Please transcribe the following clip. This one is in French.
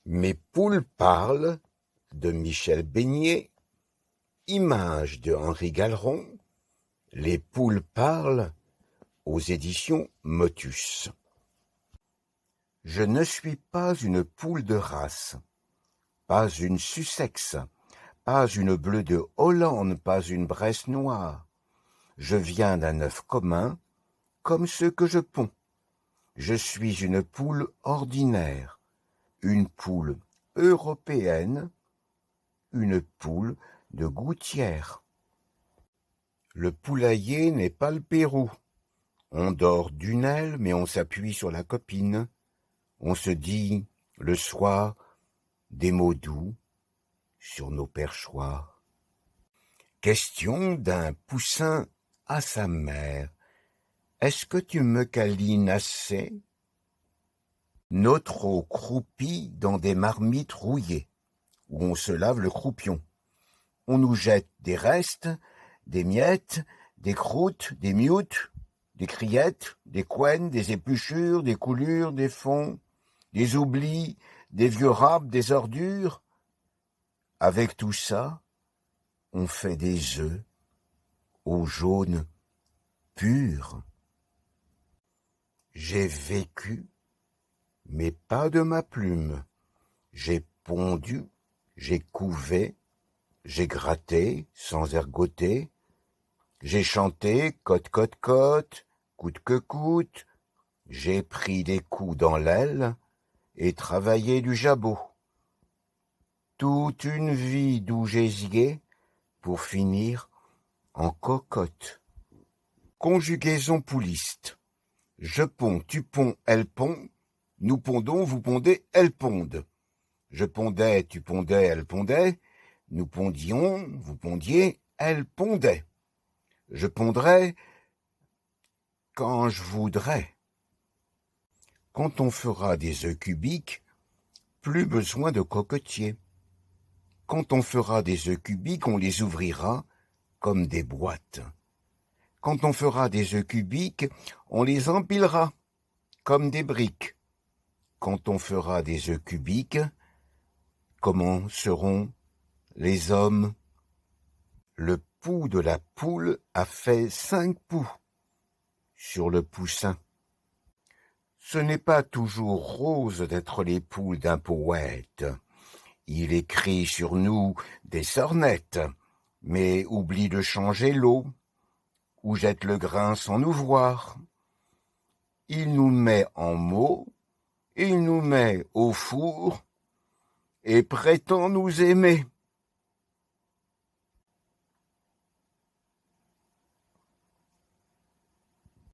Mes poules parlent de Michel Beignet, images de Henri Galeron, Les poules parlent aux éditions Motus. Je ne suis pas une poule de race, pas une Sussex, pas une bleue de Hollande, pas une Bresse noire. Je viens d'un œuf commun, comme ceux que je ponds. Je suis une poule ordinaire, une poule européenne, une poule de gouttière. Le poulailler n'est pas le Pérou. On dort d'une aile, mais on s'appuie sur la copine. On se dit, le soir, des mots doux sur nos perchoirs. Question d'un poussin à sa mère. Est-ce que tu me câlines assez? Notre eau croupit dans des marmites rouillées, où on se lave le croupion. On nous jette des restes, des miettes, des croûtes, des mioutes, des criettes, des couennes, des épluchures, des coulures, des fonds, des oublis, des vieux râpes, des ordures. Avec tout ça, on fait des œufs au jaune pur. J'ai vécu, mais pas de ma plume. J'ai pondu, j'ai couvé, j'ai gratté sans ergoter. J'ai chanté cote cote cote, coûte que coûte. J'ai pris des coups dans l'aile et travaillé du jabot. Toute une vie d'où j'ai zigué pour finir en cocotte. Conjugaison pouliste. Je ponds, tu ponds, elle pond. Nous pondons, vous pondez, elle ponde. Je pondais, tu pondais, elle pondait. Nous pondions, vous pondiez, elle pondait. Je pondrai quand je voudrais. Quand on fera des œufs cubiques, plus besoin de cocotiers. Quand on fera des œufs cubiques, on les ouvrira comme des boîtes. Quand on fera des œufs cubiques, on les empilera comme des briques. Quand on fera des œufs cubiques, comment seront les hommes? Le pou de la poule a fait 5 poux sur le poussin. Ce n'est pas toujours rose d'être les poules d'un poète. Il écrit sur nous des sornettes, mais oublie de changer l'eau, ou jette le grain sans nous voir. Il nous met en mots, il nous met au four, et prétend nous aimer.